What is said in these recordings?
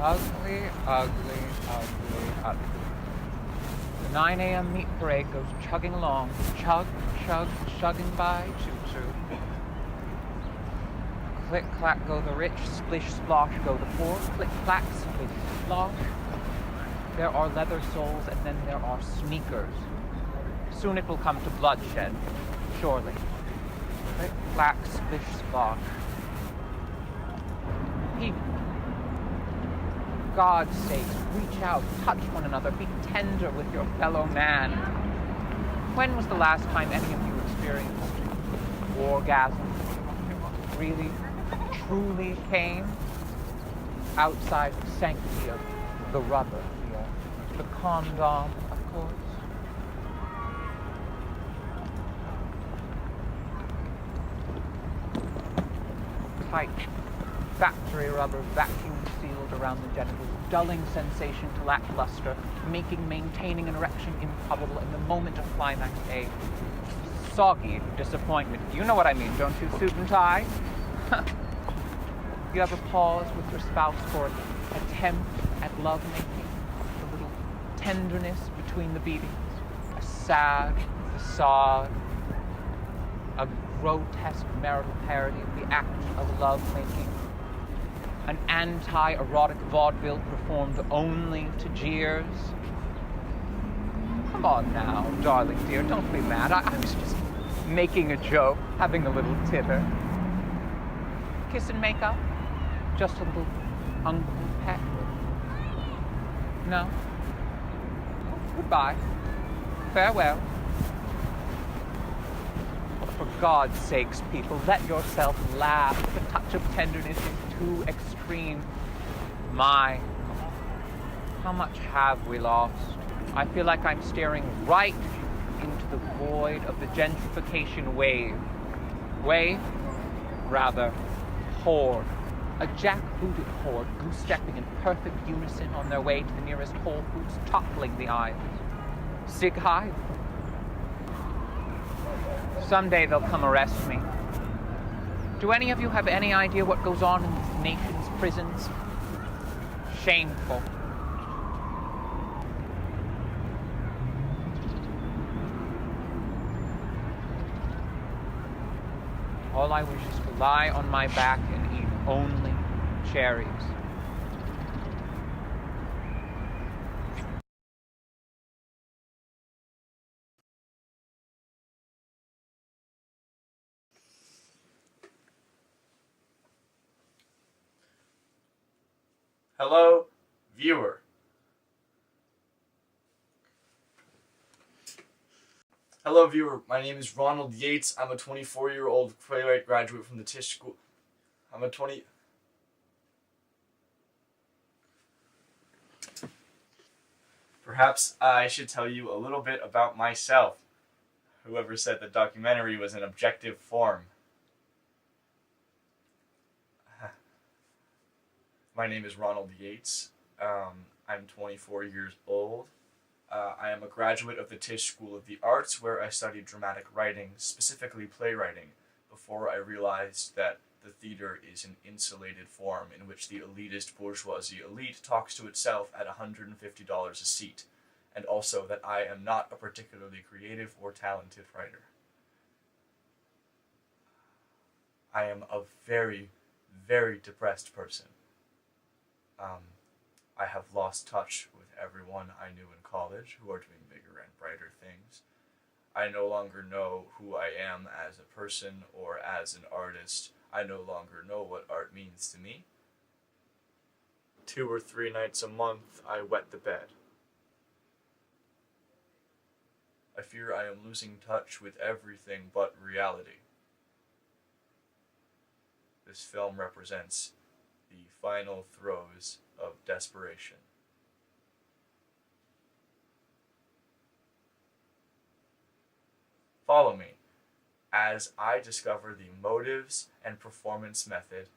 Ugly, ugly, ugly, ugly. The 9 a.m. meat parade goes chugging along. Chug, chug, chugging by, choo-choo. Click-clack go the rich, splish-splosh go the poor. Click-clack, splish-splosh. There are leather soles, and then there are sneakers. Soon it will come to bloodshed, surely. Click-clack, splish-splosh. People, for God's sakes, reach out, touch one another, be tender with your fellow man. When was the last time any of you experienced orgasm? Really, truly came? Outside the sanctity of the rubber, the condom, of course. Tight, factory rubber vacuum sealed around the genitals, dulling sensation to lackluster, making maintaining an erection improbable, in the moment of climax a soggy disappointment. You know what I mean, don't you, suit and tie? You ever pause with your spouse for an attempt at lovemaking? A little tenderness between the beatings? A sad facade? A grotesque marital parody of the act of lovemaking? An anti-erotic vaudeville performed only to jeers? Come on now, darling dear, don't be mad. I was just making a joke, having a little titter. Kiss and make up? Just a little uncle peck? No? Goodbye. Farewell. For God's sakes, people, let yourself laugh. The touch of tenderness is too extreme. My, how much have we lost? I feel like I'm staring right into the void of the gentrification wave. Wave? Rather, horde. A jackbooted horde goose-stepping in perfect unison on their way to the nearest Whole Foods, toppling the aisles. Sig Heil. Someday they'll come arrest me. Do any of you have any idea what goes on in this nation's prisons? Shameful. All I wish is to lie on my back and eat only cherries. Hello, viewer. Hello, viewer. My name is Ronald Yates. I'm a 24-year-old playwright graduate from the Tisch School. Perhaps I should tell you a little bit about myself. Whoever said the documentary was an objective form. My name is Ronald Yates. I'm 24 years old. I am a graduate of the Tisch School of the Arts, where I studied dramatic writing, specifically playwriting, before I realized that the theater is an insulated form in which the elitist bourgeoisie elite talks to itself at $150 a seat, and also that I am not a particularly creative or talented writer. I am a very, very depressed person. I have lost touch with everyone I knew in college who are doing bigger and brighter things. I no longer know who I am as a person or as an artist. I no longer know what art means to me. 2 or 3 nights a month, I wet the bed. I fear I am losing touch with everything but reality. This film represents the final throes of desperation. Follow me as I discover the motives and performance method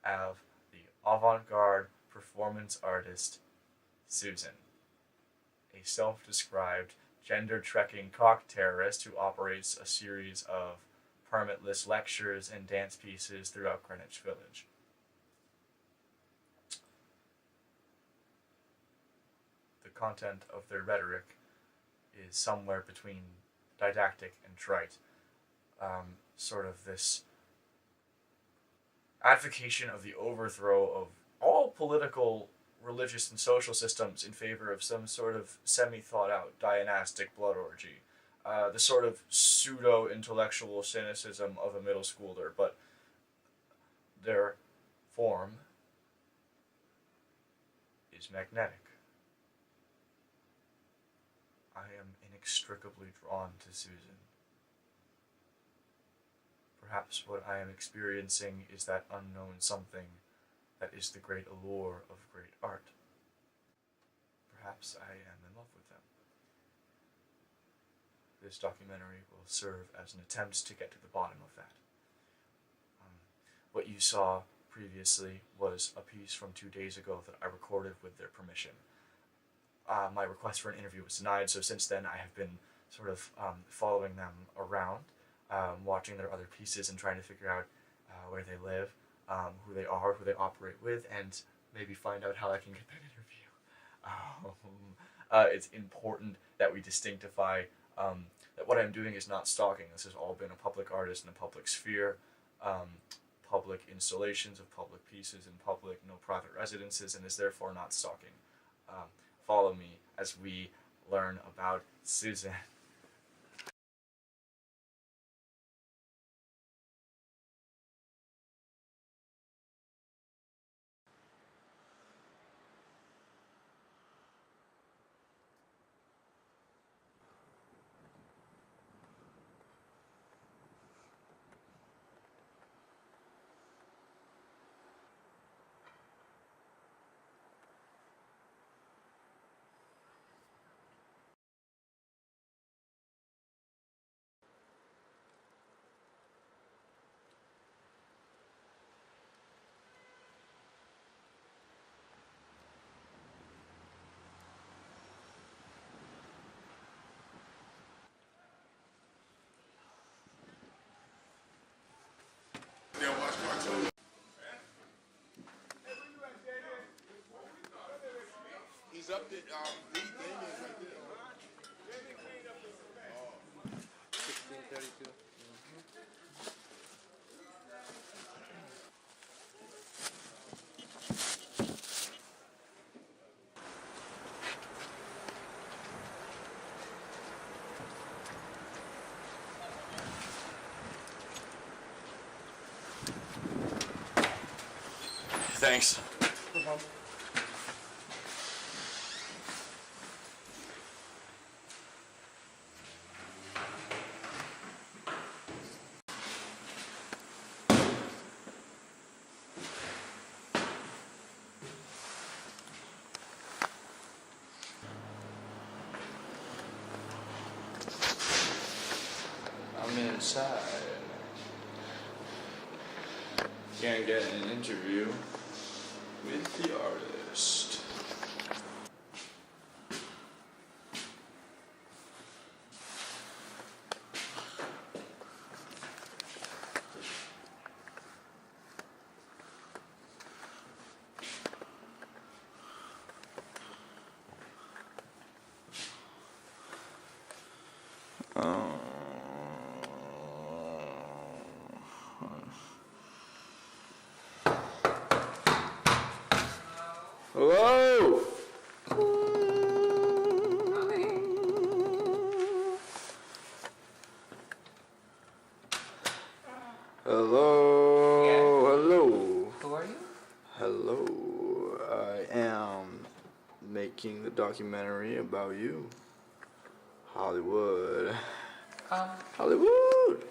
of the avant-garde performance artist Suzan, a self-described gender-trekking cock terrorist who operates a series of permitless lectures and dance pieces throughout Greenwich Village. content of their rhetoric is somewhere between didactic and trite. Sort of this advocation of the overthrow of all political, religious, and social systems in favor of some sort of semi-thought-out dynastic blood orgy. The sort of pseudo-intellectual cynicism of a middle schooler, but their form is magnetic. I am inextricably drawn to Suzan. Perhaps what I am experiencing is that unknown something that is the great allure of great art. Perhaps I am in love with them. This documentary will serve as an attempt to get to the bottom of that. What you saw previously was a piece from 2 days ago that I recorded with their permission. My request for an interview was denied, so since then I have been sort of following them around, watching their other pieces and trying to figure out where they live, who they are, who they operate with, and maybe find out how I can get that interview. It's important that we distinctify that what I'm doing is not stalking. This has all been a public artist in a public sphere, public installations of public pieces in public, no private residences, and is therefore not stalking. Follow me as we learn about Suzan. He's up there, lead thing is right there. 1632. Thanks. I'm inside. Can't get an interview with the artist. Hello? Hello? Yeah. Hello? Who are you? Hello. I am making the documentary about you. Hollywood. Hollywood!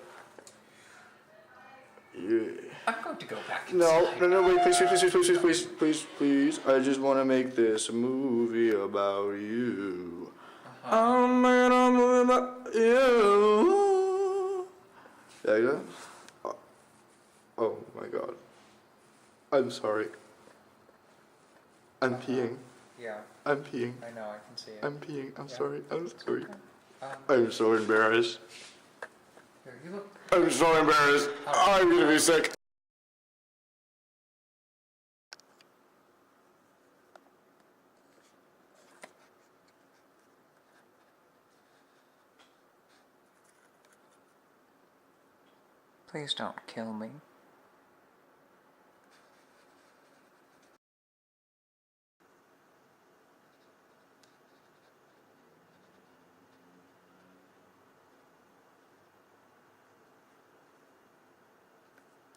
Yeah. I'm going to go back No, inside. no, wait, please. I just want to make this a movie about you. I'm making a movie about you. There you go. Oh my god. I'm sorry. I'm peeing. Yeah, I'm peeing. I know, I can see it. I'm peeing. I'm Yeah. sorry. I'm sorry. Okay. I'm so embarrassed. Here, you look. I'm so embarrassed. I'm gonna be sick. Please don't kill me.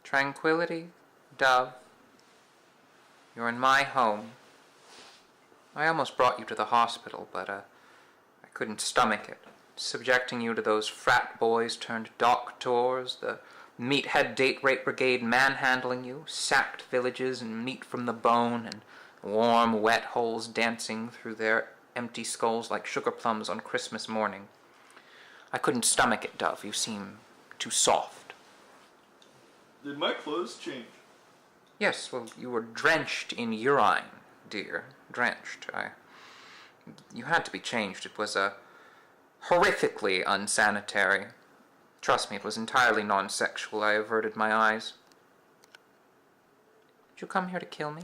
Tranquility, Dove. You're in my home. I almost brought you to the hospital, but I couldn't stomach it. Subjecting you to those frat boys turned doctors, the meathead date rape brigade manhandling you, sacked villages and meat from the bone, and warm, wet holes dancing through their empty skulls like sugar plums on Christmas morning. I couldn't stomach it, Dove. You seem too soft. Did my clothes change? Yes, well, you were drenched in urine, dear. Drenched. You had to be changed. It was horrifically unsanitary. Trust me, it was entirely non-sexual. I averted my eyes. Did you come here to kill me?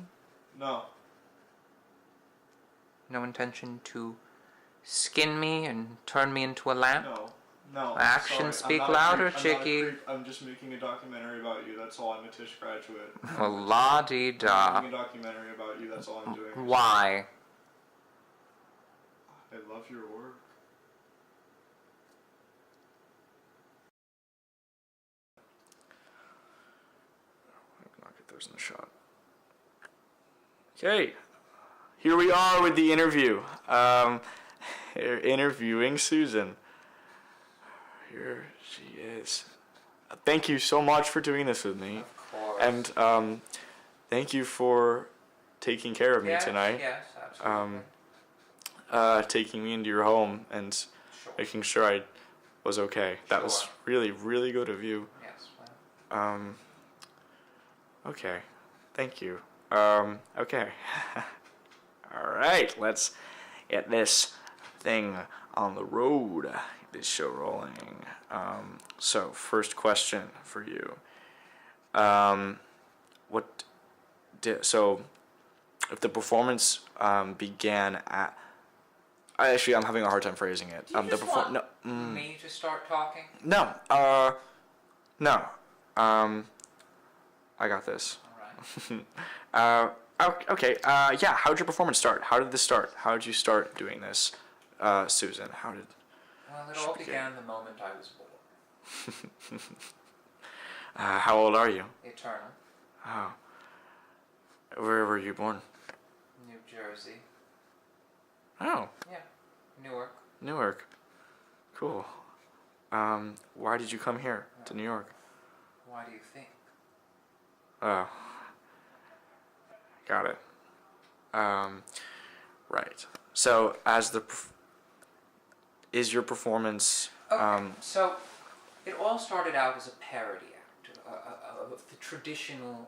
No. No intention to skin me and turn me into a lamp? No. Actions speak louder, chickie. I'm just making a documentary about you. That's all. I'm a Tisch graduate. Well, la-dee-da. I'm making a documentary about you. That's all I'm doing. Why? I love your work. I'm not get those in the shot. Okay, here we are with the interview. Interviewing Susan. Here she is. Thank you so much for doing this with me. Of course. And thank you for taking care of me tonight. Yes, absolutely. Taking me into your home and Sure. making sure I was okay. That was Sure. really, really good of you. Yes, well. Okay. Thank you. Okay. Alright, let's get this thing on the road. This show rolling. So first question for you. So if the performance began at actually I'm having a hard time phrasing it. Do you just want me to start talking? No. I got this. Alright. Okay. Yeah, how did your performance start? How did this start? How did you start doing this? Susan, how did Well, it all began the moment I was born. how old are you? Eternal. Oh. Where were you born? New Jersey. Oh, Yeah. Newark. Newark. Cool. Why did you come here to New York? Why do you think? Oh. Got it. Right. So, is your performance... Okay, so it all started out as a parody act of the traditional...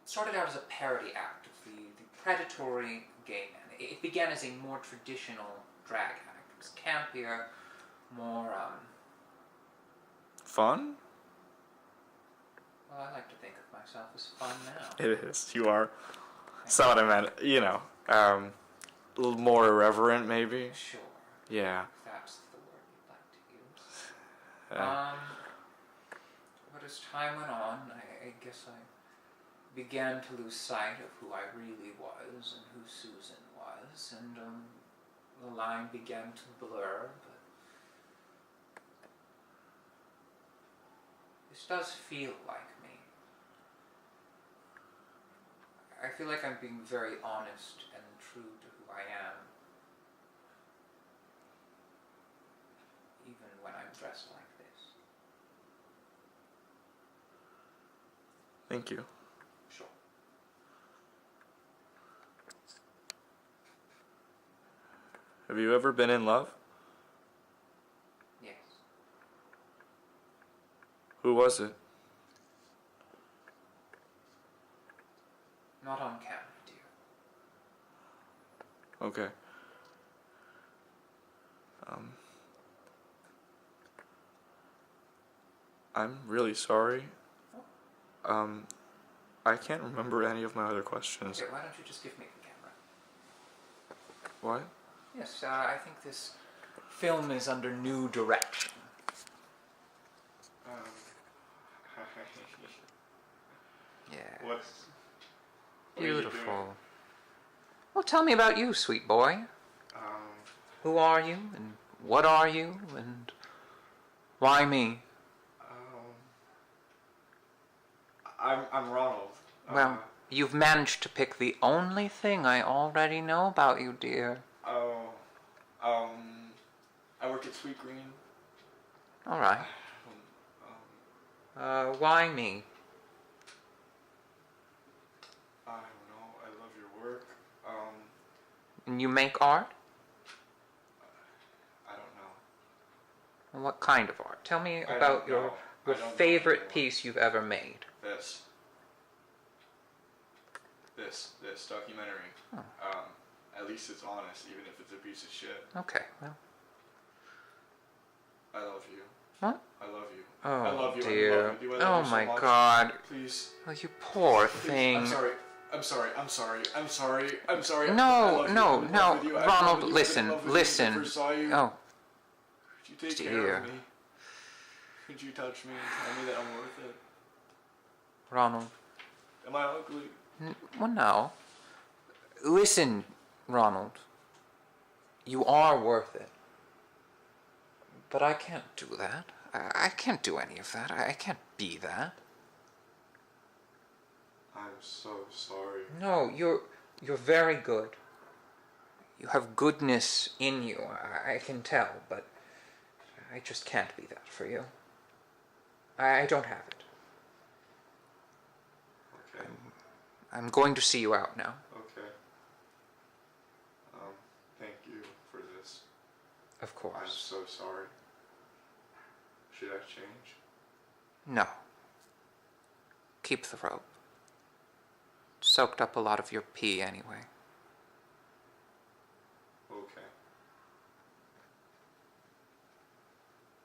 started out as a parody act of the predatory gay man. It began as a more traditional drag act. It was campier, more... Fun? Well, I like to think of myself as fun now. It is. You are. That's not what I meant. You know, a little more irreverent, maybe. Sure. Yeah. If that's the word you'd like to use. But as time went on, I guess I began to lose sight of who I really was and who Susan was, and the line began to blur, but this does feel like me. I feel like I'm being very honest and true to who I am, even when I'm dressed like this. Thank you. Sure. Have you ever been in love? Yes. Who was it? Not on camera, dear. Okay. I'm really sorry. I can't remember any of my other questions. Okay, why don't you just give me the camera? What? Yes, I think this film is under new direction. What? Beautiful. Well, tell me about you, sweet boy. Who are you, and what are you, and why me? I'm Ronald. Well, you've managed to pick the only thing I already know about you, dear. I work at Sweet Green. All right. Why me? I don't know. I love your work. And you make art? I don't know. And what kind of art? Tell me I about don't your know. I don't know favorite anymore. piece you've ever made. This documentary. Oh. At least it's honest, even if it's a piece of shit. Okay, well. I love you. What? I love you. Oh, I love you. dear. I love you. Do I love Oh, you so my much? God. Please. Oh, you poor Please. thing. I'm sorry. I'm sorry. I'm sorry. I'm sorry. I'm sorry. No, I love you. no, I'm in no. love with you. I'm in love Ronald, with you. listen, I'm in love with you listen. since I first saw you. Oh, Could you take care dear. of me? Could you touch me and tell me that I'm worth it? Ronald. Am I ugly? Well, no. Listen, Ronald. You are worth it. But I can't do that. I can't do any of that. I can't be that. I'm so sorry. No, you're very good. You have goodness in you. I can tell, but I just can't be that for you. I don't have it. Okay. I'm going to see you out now. Okay. Thank you for this. Of I'm course. so sorry. Should I change? No. Keep the rope. Soaked up a lot of your pee anyway. Okay.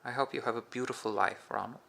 I hope you have a beautiful life, Ronald.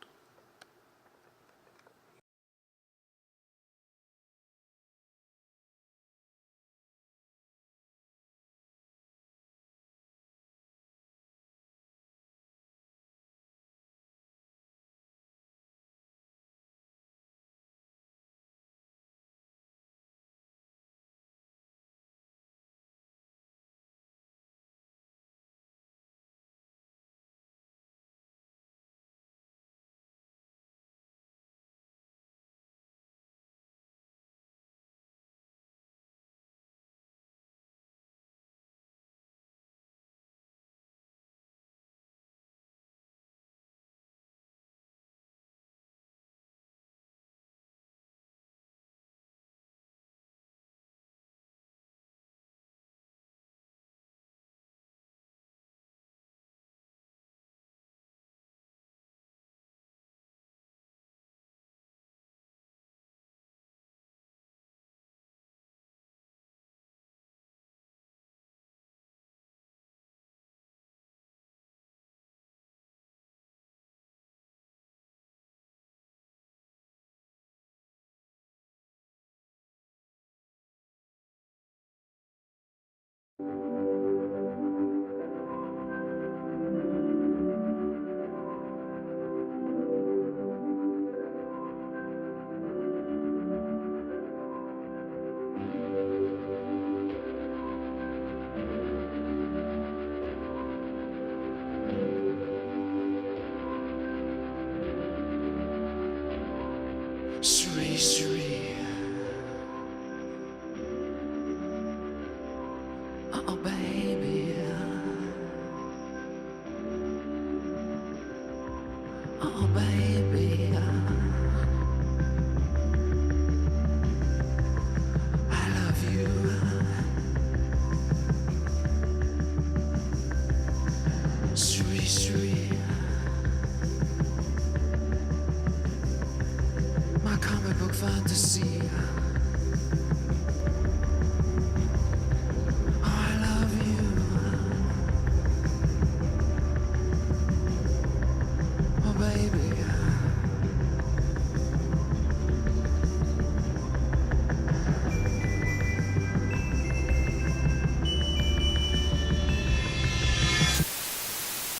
Suri, Suri. Oh, baby. Oh, baby. I love you. Suri, Suri. My comic book fantasy.